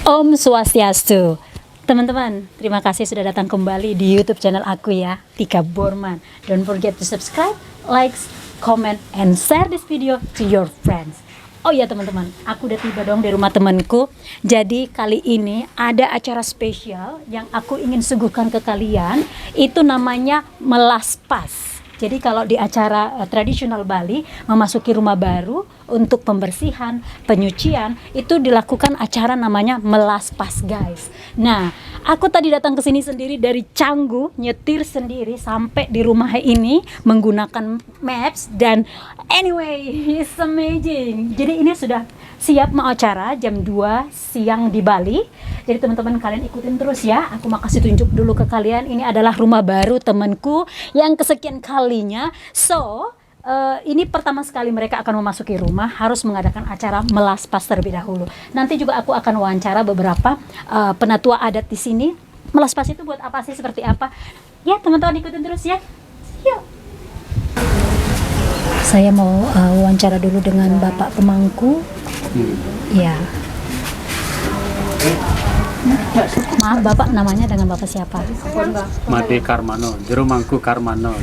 Om Swastiastu. Teman-teman, terima kasih sudah datang kembali di YouTube channel aku ya, Tika Borman. Don't forget to subscribe, likes, comment, and share this video to your friends. Oh ya teman-teman, aku udah tiba dong di rumah temanku. Jadi kali ini ada acara spesial yang aku ingin suguhkan ke kalian. Itu namanya melaspas. Jadi kalau di acara tradisional Bali, memasuki rumah baru untuk pembersihan, penyucian, itu dilakukan acara namanya melaspas guys. Nah, aku tadi datang ke sini sendiri dari Canggu, nyetir sendiri sampai di rumah ini menggunakan maps dan anyway, it's amazing. Jadi ini sudah siap mau acara jam 2 siang di Bali. Jadi teman-teman kalian ikutin terus ya. Aku mau kasih tunjuk dulu ke kalian. Ini adalah rumah baru temanku yang kesekian kalinya. So, ini pertama sekali mereka akan memasuki rumah harus mengadakan acara melaspas terlebih dahulu. Nanti juga aku akan wawancara beberapa penatua adat di sini. Melaspas itu buat apa sih, seperti apa? Ya teman-teman ikutin terus ya. Yuk. Saya mau wawancara dulu dengan Bapak Pemangku. Ya. Maaf Bapak, namanya dengan Bapak siapa? Made Karmano, Juru Mangku Karmano.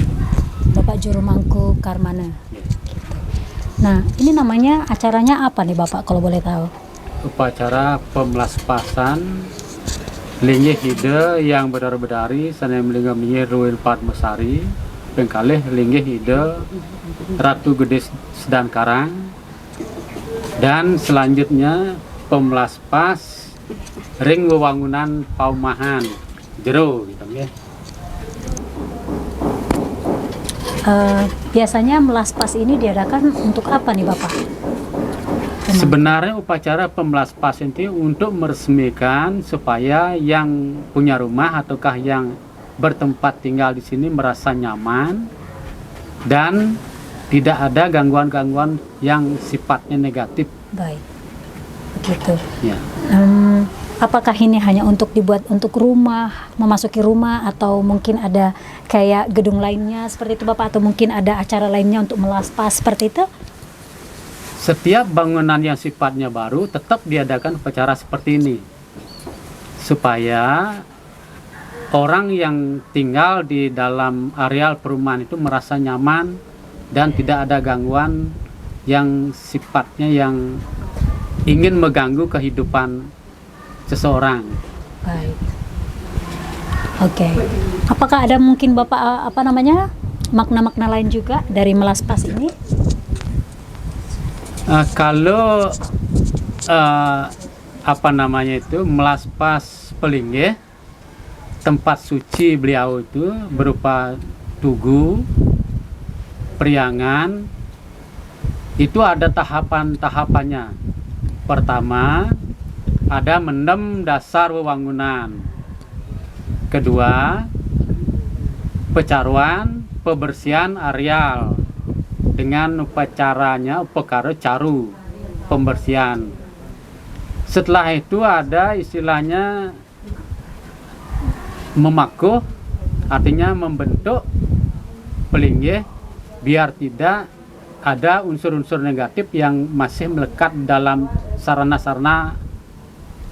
Bapak Juru Mangku Karmana. Nah, ini namanya acaranya apa nih Bapak kalau boleh tahu? Upacara pemelaspasan Linggih Hide yang bedari-bedari Sanem Linggih Minyi Ruin Padmasari Pengkalih Linggih Hide Ratu Gede Sedan Karang. Dan selanjutnya pemelaspas ring wewangunan Paumahan jero gitu ya. Biasanya melaspas ini diadakan untuk apa nih Bapak? Sebenarnya upacara pemelaspas itu untuk meresmikan supaya yang punya rumah ataukah yang bertempat tinggal di sini merasa nyaman dan tidak ada gangguan-gangguan yang sifatnya negatif. Baik, begitu. Ya. Apakah ini hanya untuk dibuat untuk rumah, memasuki rumah, atau mungkin ada kayak gedung lainnya seperti itu Bapak, atau mungkin ada acara lainnya untuk melaspas seperti itu? Setiap bangunan yang sifatnya baru tetap diadakan upacara seperti ini supaya orang yang tinggal di dalam areal perumahan itu merasa nyaman dan tidak ada gangguan yang sifatnya yang ingin mengganggu kehidupan seseorang. Baik. Oke. Apakah ada mungkin Bapak makna-makna lain juga dari melaspas ini? Kalau melaspas Pelinggih, tempat suci beliau itu berupa tugu, priangan, itu ada tahapan-tahapannya. Pertama, ada mendem dasar wewangunan. Kedua, pecaruan, pembersihan areal dengan upacaranya upakara caru, pembersihan. Setelah itu ada istilahnya memakuh, artinya membentuk Pelinggih biar tidak ada unsur-unsur negatif yang masih melekat dalam sarana-sarana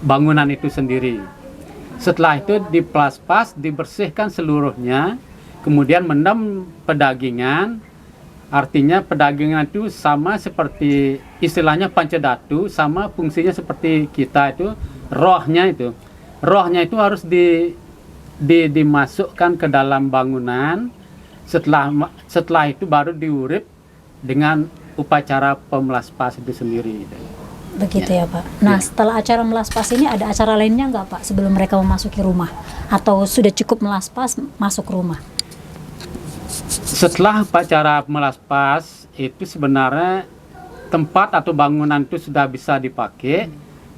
bangunan itu sendiri. Setelah itu dipelaspas, dibersihkan seluruhnya, kemudian mendem pedagingan. Artinya pedagingan itu sama seperti istilahnya pancadatu, sama fungsinya seperti kita itu rohnya itu. Rohnya itu harus dimasukkan ke dalam bangunan. Setelah itu baru diurip dengan upacara pemelaspas itu sendiri. Begitu ya Pak. Nah, setelah acara melaspas ini ada acara lainnya nggak Pak sebelum mereka memasuki rumah? Atau sudah cukup melaspas masuk rumah? Setelah upacara melaspas itu sebenarnya tempat atau bangunan itu sudah bisa dipakai.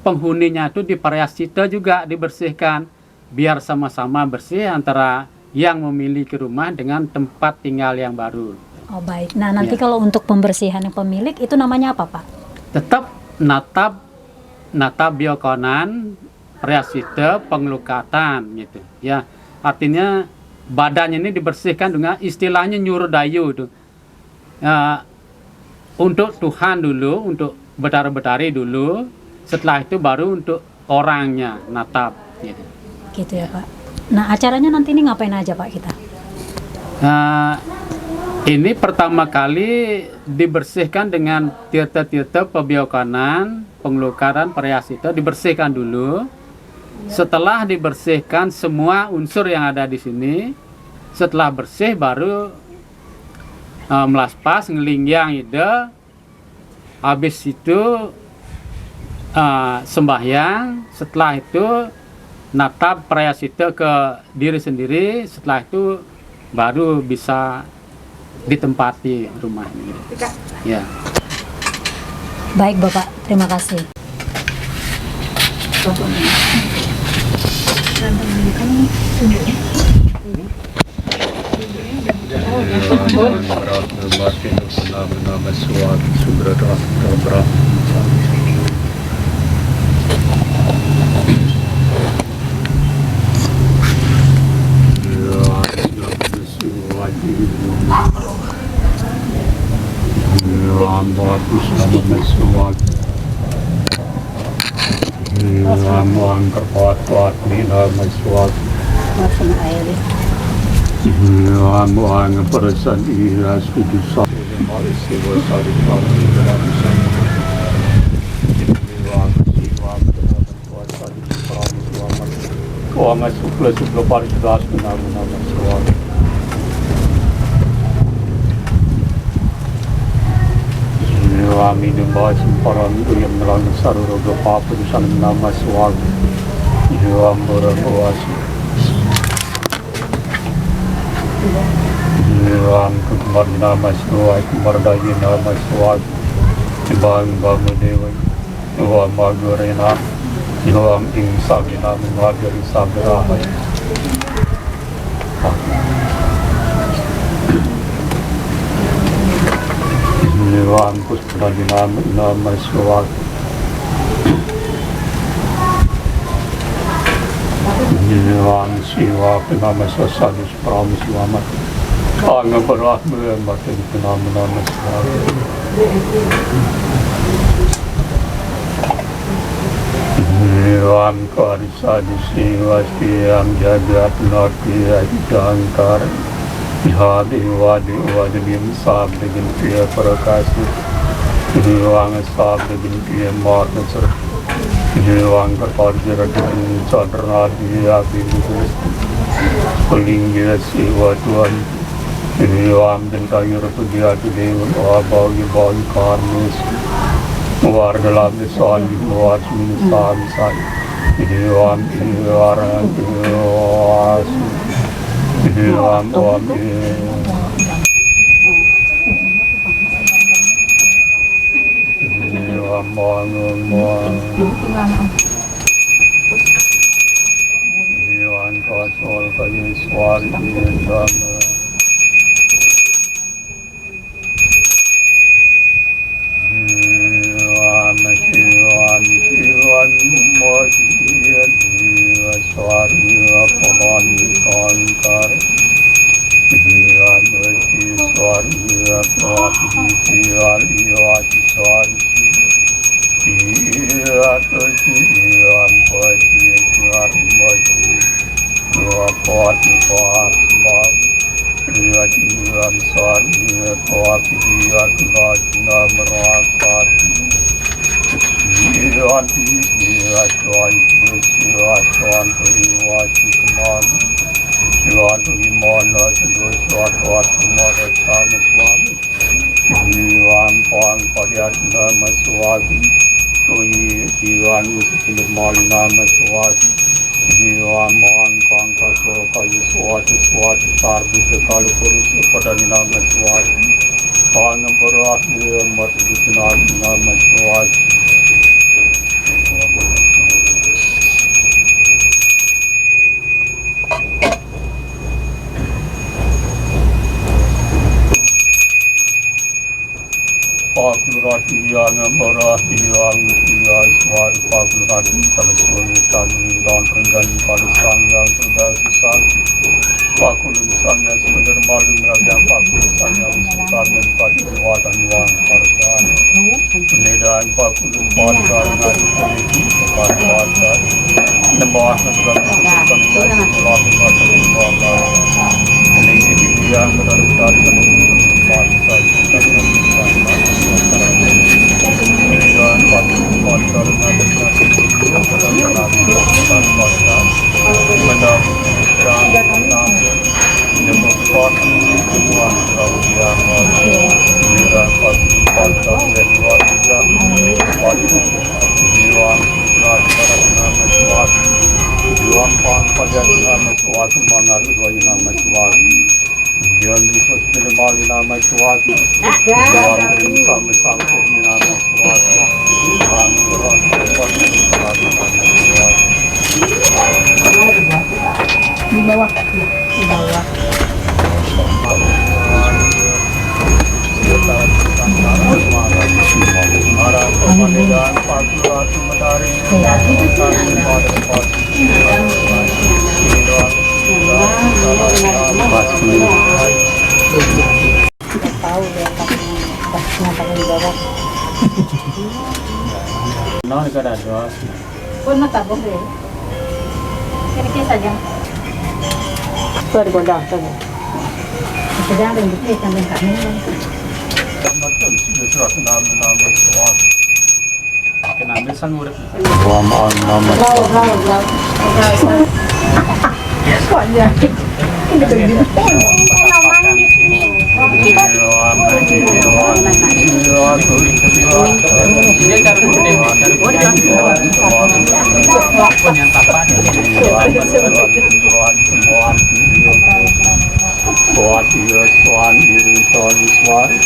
Penghuninya itu diparayasita juga, dibersihkan biar sama-sama bersih antara yang memiliki rumah dengan tempat tinggal yang baru. Oh baik. Nah nanti kalau untuk pembersihan yang pemilik itu namanya apa Pak? Tetap natap biokonan parayasita pengelukatan gitu ya. Artinya badannya ini dibersihkan dengan istilahnya nyuruh dayu itu. Untuk Tuhan dulu, untuk betari-betari dulu, setelah itu baru untuk orangnya natap gitu. Gitu ya Pak. Nah acaranya nanti ini ngapain aja Pak kita? Nah, ini pertama kali dibersihkan dengan tirta-tirta pebiokanan, pengelukaran, pariasita, dibersihkan dulu. Setelah dibersihkan semua unsur yang ada di sini, setelah bersih baru melaspas, ngelingyang ide, habis itu sembahyang, setelah itu natap prayasita ke diri sendiri, setelah itu baru bisa ditempati rumah ini. Ya. Baik Bapak, terima kasih. Ang kerpat-pat ni nama suatu. Ang perasan ira sudu sa. Malaysia wasari kami dalam sana. Kau amat supla paridas nama suatu. Amin bahas para yang melalui sarura apa di sana nama suatu. Jiwa merawasi. Jiwa kemar nama suatu, kemar daya nama suatu. Bang dewa. Jiwa magurena. Jiwa insab nama maguri sabra. Jiwa angkus pernah nama suatu. Jiwa siwa nama sosadi pramis lama. Ang berat bermata nama suatu. Jiwa karisa di siwa siam jagat nati jangkar. Hadi wadi lim sab begin pia prakasi. Jiwang sab begin pia marna sir. Jiwang kerparjara begin sadra dia begin. Pelingga siwa tuan. Jiwang dan kayu dia dewan abagi bagi karnis. War dalam soal war minsan sai. Jiwang iwaran iwas. Jiwang Jiwang kasol kayu suari dama. Jiwan mojian jiwa suari apamani kankar. Jiwan moji suari apamani jiwan iwati suari. Jiwan moji jiwan moji jiwa pati pati. Jiwan suari apamani jiwan lagi namrakat. Jiwan Jiwan periwati kemana. Jiwan imana jiwan kemana sama suami. Jiwan pang pada nama suami. Jiwan usilir mali nama suami. Jiwan pang kang kasur kayu suatu sarbu sekali purus pada nama suami. Pang berat mati nama suami. Pakulurati yang merati yang suara pakulurati tersulit kami dan renggan pada sang yang sudah sesat. Pakulun sangnya sebenarnya malu merajang pakulun sangnya usikan dan pada kekuatan yang harga. Beda dan pakulun padar ngadu teliti padar nembah nembah kondikan pulau padar pulau ini dia menurut dari padar ini dan pakulun padar ngadu teliti padar mendak dan nembah pakulun semua kalau dia dan pakulun dan luar biasa pakulun jiwa nama suatu jiwa pada nama suatu mangaru dua nama suatu jiwa di festival nama suatu jiwa bersama sama nama suatu angkuran nama suatu di bawah. Kita tahu ya pas di bawah. Nah, negara ada. Pun mata boleh. Kira-kira saja. Bergodang saja. Sedang dan gitu sampai kami. Kenambil sang urip. Soalnya ini begini. Dia cara kuning, penyatapan Tuhan dia Tuhan diri Tuhan Tuhan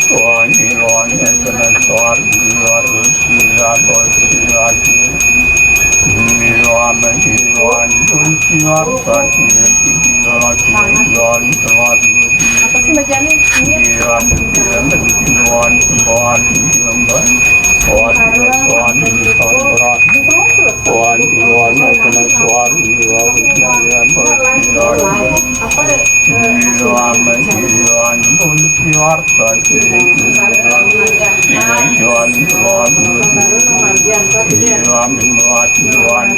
Tuhan Tuhan yang kena Tuhan luar luar luar Tuhan menjiwan Tuhan Tuhan Tuhan Tuhan Apa sih macamnya? Tuhan Tuhan Tuhan Tuhan Tuhan ini Tuhan berat Tuhan Tuhan yang kena Tuhan luar luar Tuhan menjiwan Tuhan Tuhan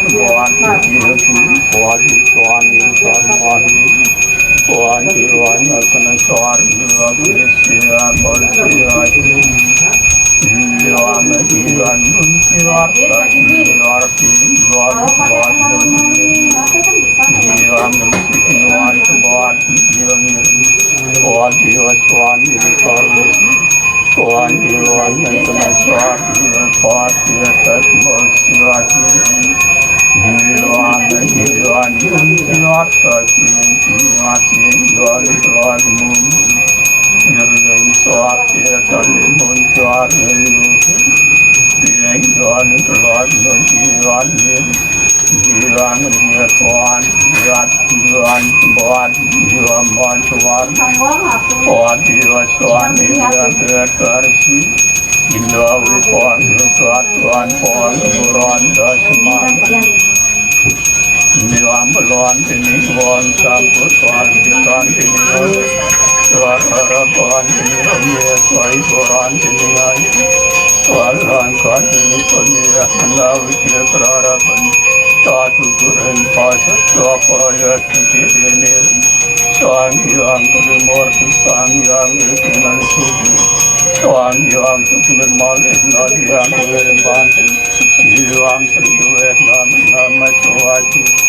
Tuhan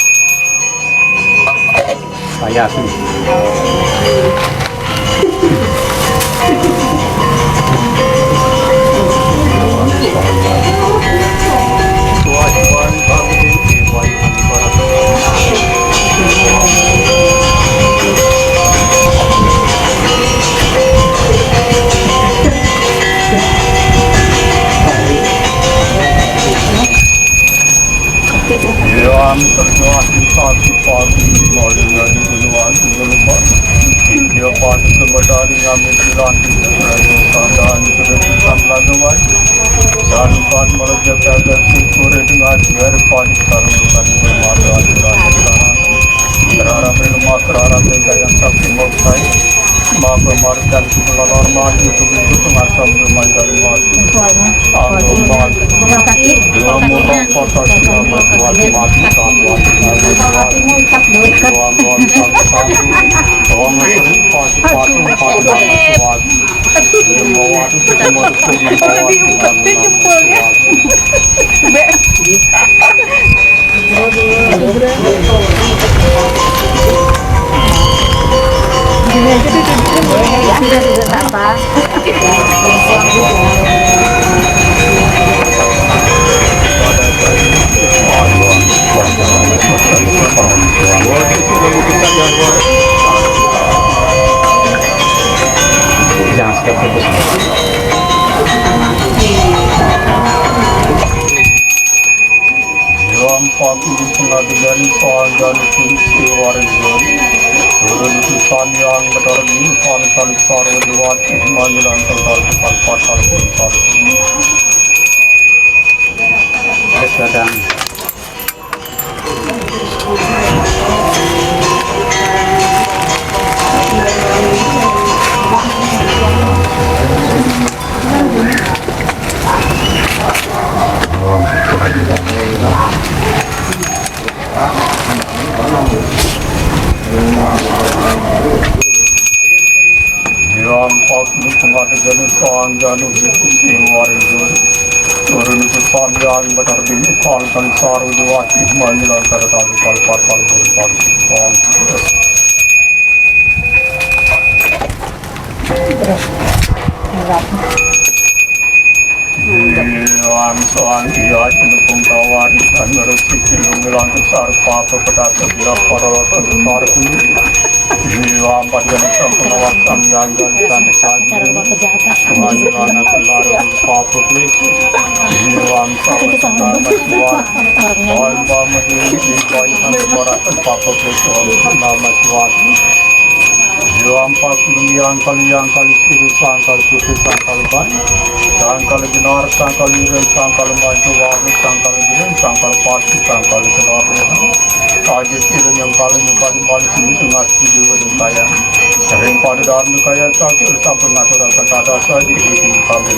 saya sih. Maaf, dan segala normal itu pengasam bermandang mati. Anggung mati. Murah kota sudah mati mati sama. Kakinya ikat dulu. Tuang satu. Tuang sering patu mati. Semua itu semua Jangan skeptis. Lampak ini pengadilan soal dan fungsi wariskan. Turun utusan yang berdarah pantal sarwati mandilan tentang pasal pasal. Sedang Lampak ini pengadilan soal dan fungsi wariskan. Turun utusan yang berdarah pantal sarwati mandilan tentang pasal pasal. Soal dia cenderung tawar dan meresik hilang besar papa petaka bila para besar ini lambat dan pengawasan yang dan saja anak kelar papa klik hilang sama suara soal bama di kaitan suara papa klik nama suara Yang kali siru sangkal putih sangkal ban sangkal benar sangkal iren sangkal maju warna sangkal iren sangkal pasti sangkal benar aja siru yang paling sini tengah video dan kaya sering pada dalam kaya sakit sampai ngatur kata saja di kami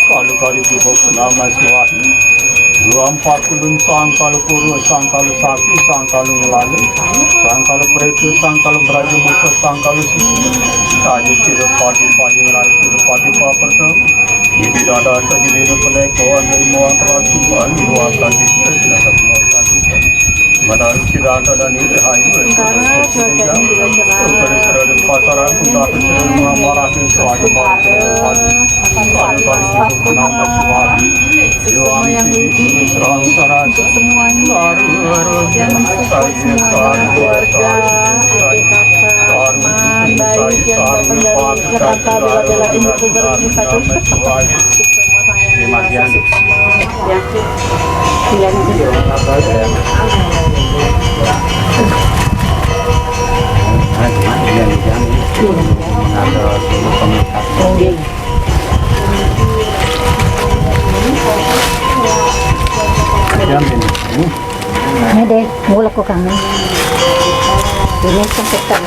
kalau kali itu nama suatu 24 sangkal puru sangkal sapi sangkal ngelalu sangkal pretu sangkal beraja muka sangkal sisi saja tidak pagi ngelalu tidak pagi apa ini dada saja ini pelai kawan dari muang terasi bali muang tadi tidak ada muang tadi madal tidak ada dan ini hai berada pasaran untuk semua marahin soal kalau nama suami yang serang serang semuanya jangan keluarga baik yang berkata bela ini terima kasih. Ini deh, mulai aku kangen. Ini sempetan.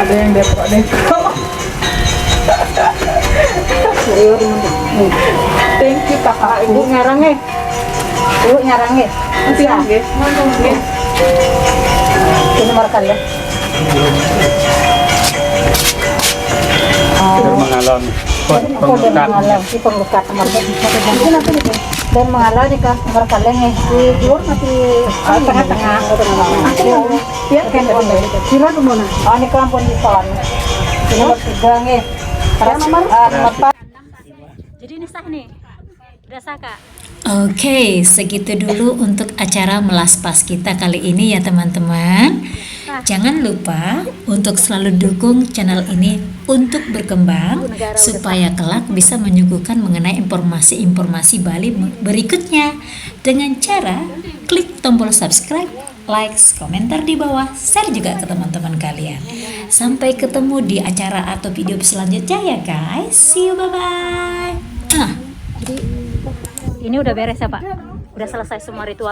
Ada yang depok deh. Thank you kakak. Ibu ngarangnya. Nanti ya. Ini markan ya. Mengalami penglukat dan mengalami ke nomor kalengnya di luar masih tengah-tengah ya kan kira mana ini kampung di sana ini berpegang nomor 4 Jadi ini sah nih. Udah sah Kak. Oke, segitu dulu untuk acara melaspas kita kali ini ya teman-teman. Jangan lupa untuk selalu dukung channel ini untuk berkembang supaya kelak bisa menyuguhkan mengenai informasi-informasi Bali berikutnya dengan cara klik tombol subscribe, likes, komentar di bawah, share juga ke teman-teman kalian. Sampai ketemu di acara atau video selanjutnya ya guys. See you, bye-bye. Ini udah beres ya Pak? Udah selesai semua ritual?